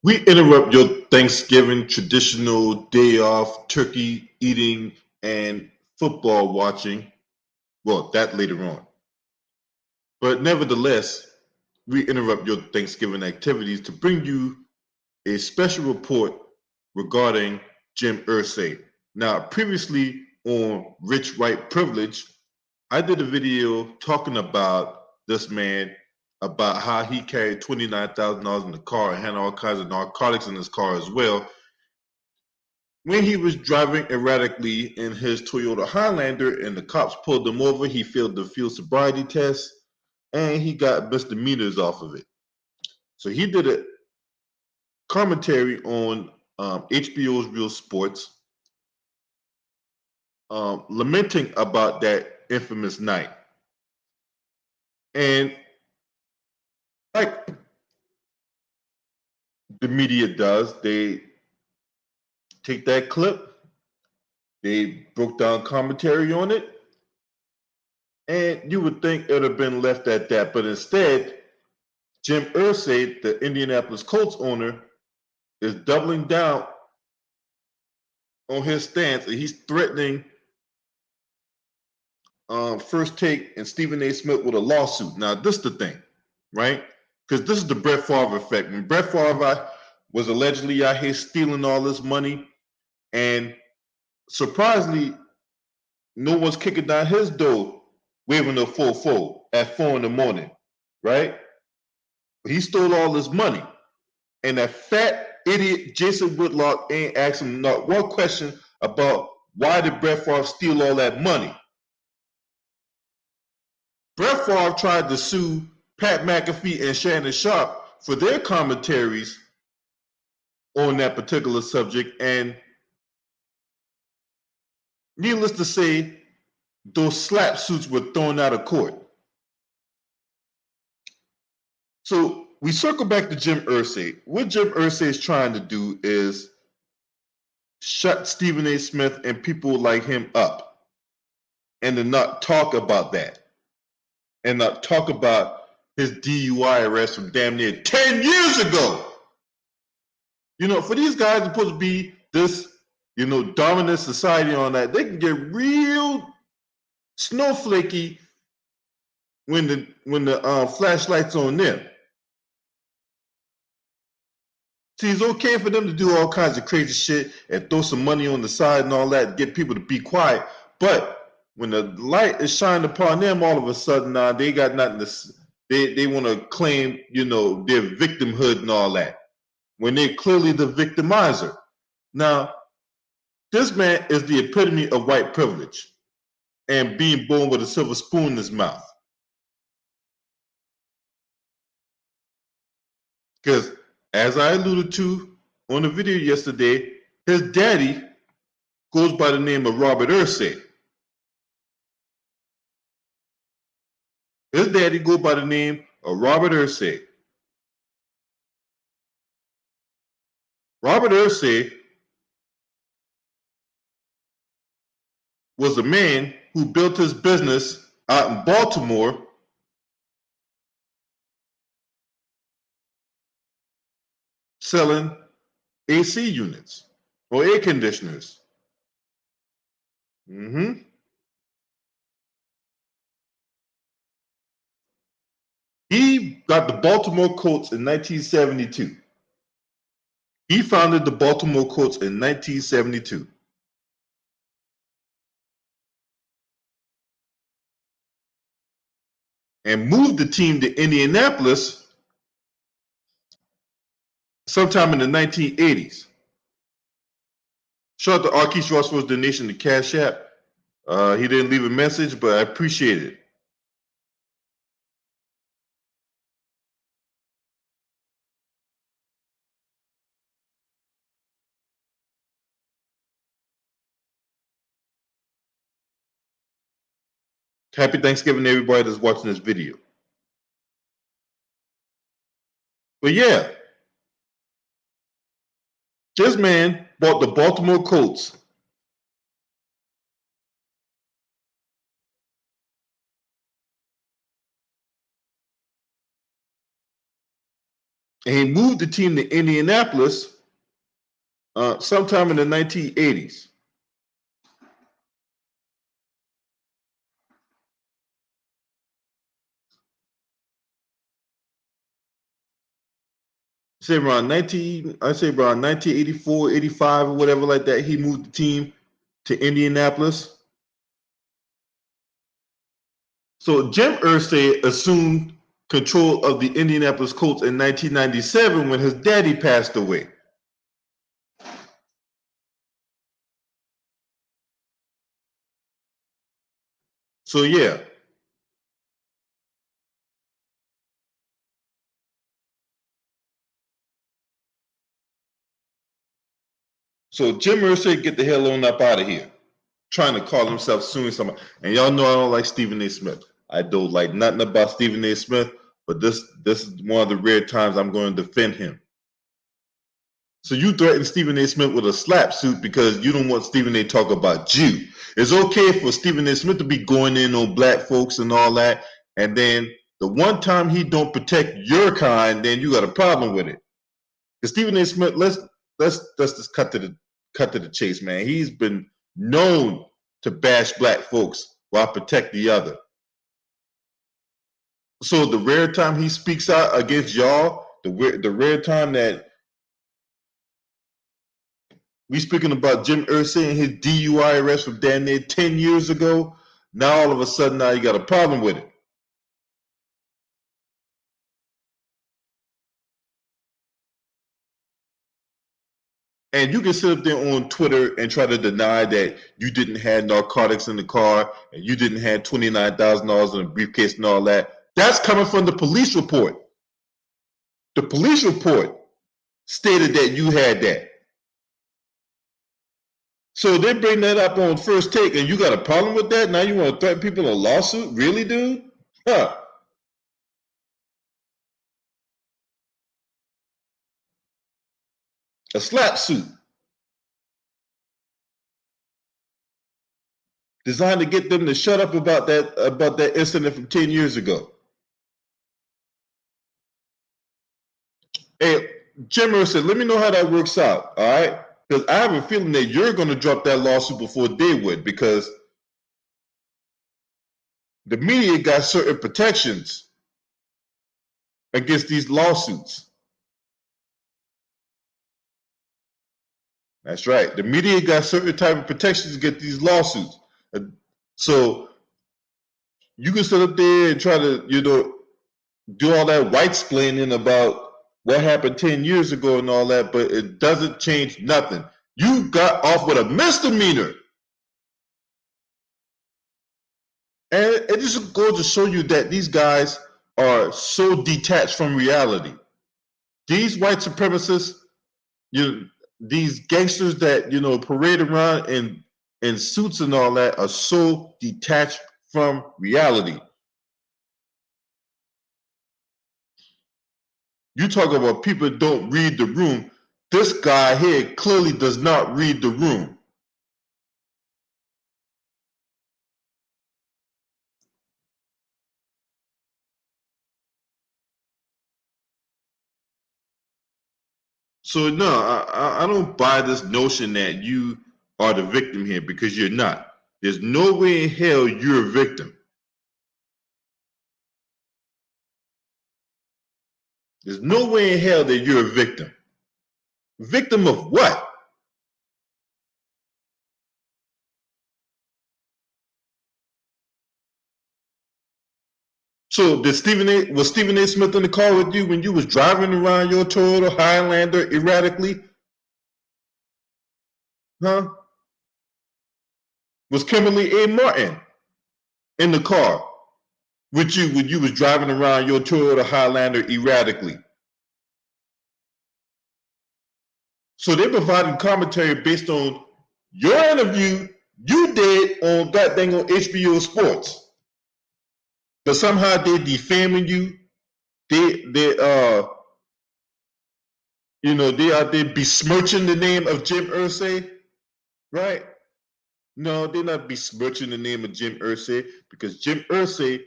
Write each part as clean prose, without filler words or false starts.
We interrupt your Thanksgiving traditional day off, turkey eating, and football watching. Well, that later on. But nevertheless, we interrupt your Thanksgiving activities to bring you a special report regarding Jim Irsay. Now, previously on Rich White Privilege, I did a video talking about this man, about how he carried $29,000 in the car and had all kinds of narcotics in his car as well. When he was driving erratically in his Toyota Highlander and the cops pulled him over, he failed the field sobriety test and he got misdemeanors off of it. So he did a commentary on HBO's Real Sports, lamenting about that infamous night. And like the media does, they take that clip, they broke down commentary on it, and you would think it would have been left at that. But instead, Jim Irsay, the Indianapolis Colts owner, is doubling down on his stance, and he's threatening First Take and Stephen A. Smith with a lawsuit. Now, this is the thing, right? Because this is the Brett Favre effect. When Brett Favre was allegedly out here stealing all this money, and surprisingly, no one's kicking down his door waving a full at 4 in the morning, right? He stole all this money. And that fat idiot Jason Whitlock ain't asking not one question about why did Brett Favre steal all that money. Brett Favre tried to sue Pat McAfee and Shannon Sharp for their commentaries on that particular subject, and needless to say, those slap suits were thrown out of court. So we circle back to Jim Irsay. What Jim Irsay is trying to do is shut Stephen A. Smith and people like him up, and to not talk about that, and not talk about his DUI arrest from damn near 10 years ago. You know, for these guys supposed to be this, dominant society on that, they can get real snowflakey when the flashlight's on them. See, it's okay for them to do all kinds of crazy shit and throw some money on the side and all that, get people to be quiet. But when the light is shined upon them, all of a sudden, they got nothing to. They want to claim, their victimhood and all that, when they're clearly the victimizer. Now, this man is the epitome of white privilege and being born with a silver spoon in his mouth. Because, as I alluded to on the video yesterday, his daddy goes by the name of Robert Irsay. His daddy goes by the name of Robert Irsay. Robert Irsay was a man who built his business out in Baltimore selling AC units or air conditioners. He got the Baltimore Colts in 1972. He founded the Baltimore Colts in 1972. And moved the team to Indianapolis sometime in the 1980s. Shout out to Arkeith Ross for his donation to Cash App. He didn't leave a message, but I appreciate it. Happy Thanksgiving to everybody that's watching this video. But yeah, this man bought the Baltimore Colts And he moved the team to Indianapolis sometime in the 1980s. Say around 1984, 85, or whatever like that. He moved the team to Indianapolis. So Jim Irsay assumed control of the Indianapolis Colts in 1997 when his daddy passed away. So yeah. So Jim Irsay, get the hell on up out of here. Trying to call himself suing somebody. And y'all know I don't like Stephen A. Smith. I don't like nothing about Stephen A. Smith, but this is one of the rare times I'm going to defend him. So you threatened Stephen A. Smith with a slap suit because you don't want Stephen A. talk about you. It's okay for Stephen A. Smith to be going in on black folks and all that, and then the one time he don't protect your kind, then you got a problem with it. Because Stephen A. Smith, let's just cut to the chase, man. He's been known to bash black folks while protect the other. So the rare time he speaks out against y'all, the rare time that we speaking about Jim Irsay and his DUI arrest from damn near 10 years ago, now all of a sudden now you got a problem with it. And you can sit up there on Twitter and try to deny that you didn't have narcotics in the car and you didn't have $29,000 in a briefcase and all that. That's coming from the police report. The police report stated that you had that. So they bring that up on First Take and you got a problem with that? Now you want to threaten people in a lawsuit? Really, dude? Huh. A slap suit designed to get them to shut up about that incident from 10 years ago. Hey, Jim Irsay, let me know how that works out, all right? Because I have a feeling that you're going to drop that lawsuit before they would, because the media got certain protections against these lawsuits. That's right. The media got certain type of protections against these lawsuits. So you can sit up there and try to, do all that white splaining about what happened 10 years ago and all that, but it doesn't change nothing. You got off with a misdemeanor. And it just goes to show you that these guys are so detached from reality. These white supremacists, these gangsters that parade around in suits and all that are so detached from reality. You talk about people that don't read the room. This guy here clearly does not read the room. So no, I don't buy this notion that you are the victim here, because you're not. There's no way in hell you're a victim. There's no way in hell that you're a victim. Victim of what? So was Stephen A. Smith in the car with you when you was driving around your Toyota Highlander erratically? Huh? Was Kimberly A. Martin in the car with you when you was driving around your Toyota Highlander erratically? So they provided commentary based on your interview you did on that thing on HBO Sports. But somehow they're defaming you. They out there besmirching the name of Jim Irsay, right? No, they're not besmirching the name of Jim Irsay, because Jim Irsay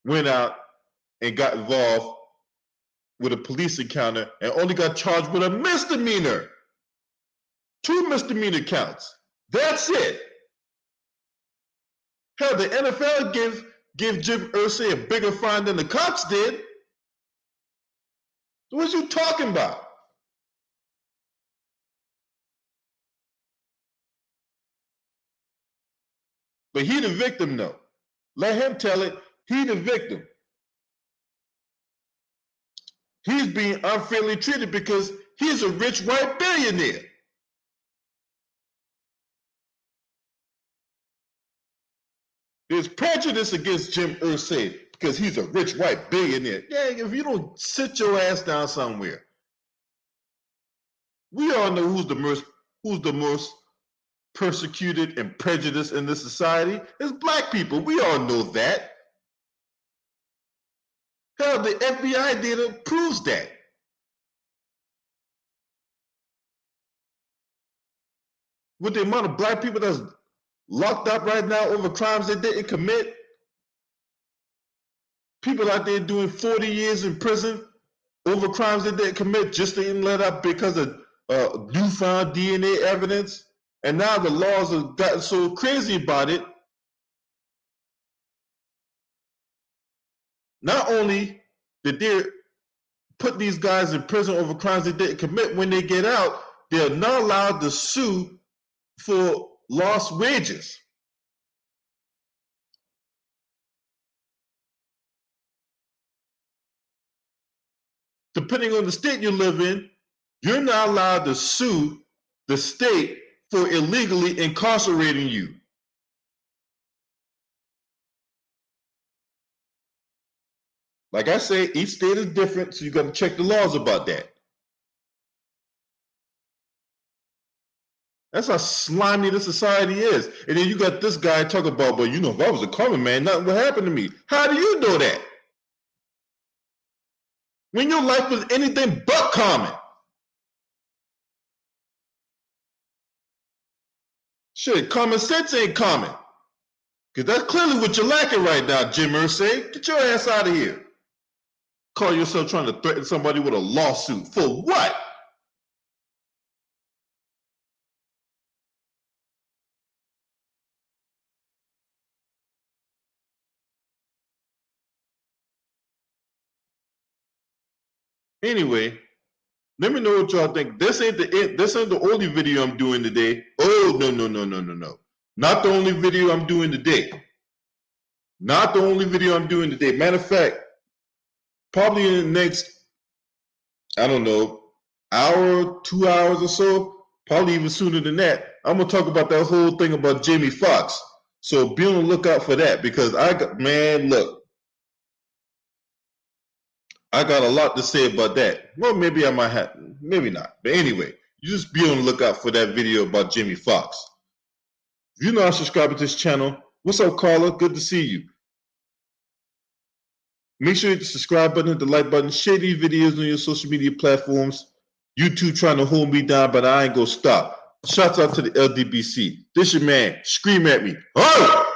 went out and got involved with a police encounter and only got charged with a misdemeanor. 2 misdemeanor counts. That's it. Hell, the NFL give Jim Irsay a bigger fine than the cops did. What you talking about? But he the victim, though. Let him tell it. He the victim. He's being unfairly treated because he's a rich white billionaire. There's prejudice against Jim Irsay because he's a rich white billionaire. Yeah, if you don't sit your ass down somewhere. We all know who's the most persecuted and prejudiced in this society. It's black people. We all know that. Hell, the FBI data proves that. With the amount of black people that's locked up right now over crimes they didn't commit, people out there doing 40 years in prison over crimes they didn't commit, just didn't let up because of newfound DNA evidence. And now the laws have gotten so crazy about it. Not only did they put these guys in prison over crimes they didn't commit, when they get out, they're not allowed to sue for lost wages. Depending on the state you live in, you're not allowed to sue the state for illegally incarcerating you. Like I say, each state is different, so you got to check the laws about that. That's how slimy the society is. And then you got this guy talking about, but if I was a common man, nothing would happen to me. How do you know that? When your life was anything but common. Shit, common sense ain't common. Because that's clearly what you're lacking right now, Jim Irsay. Get your ass out of here. Call yourself trying to threaten somebody with a lawsuit. For what? Anyway, let me know what y'all think. This ain't the only video I'm doing today. Oh, no. Not the only video I'm doing today. Not the only video I'm doing today. Matter of fact, probably in the next, I don't know, hour, 2 hours or so, probably even sooner than that, I'm going to talk about that whole thing about Jamie Foxx. So be on the lookout for that, because I got a lot to say about that. Well, maybe I might have, maybe not. But anyway, you just be on the lookout for that video about Jamie Foxx. If you're not subscribed to this channel, what's up, Carla? Good to see you. Make sure you hit the subscribe button, hit the like button, share these videos on your social media platforms. YouTube trying to hold me down, but I ain't gonna stop. Shouts out to the LDBC. This your man. Scream at me. Oh!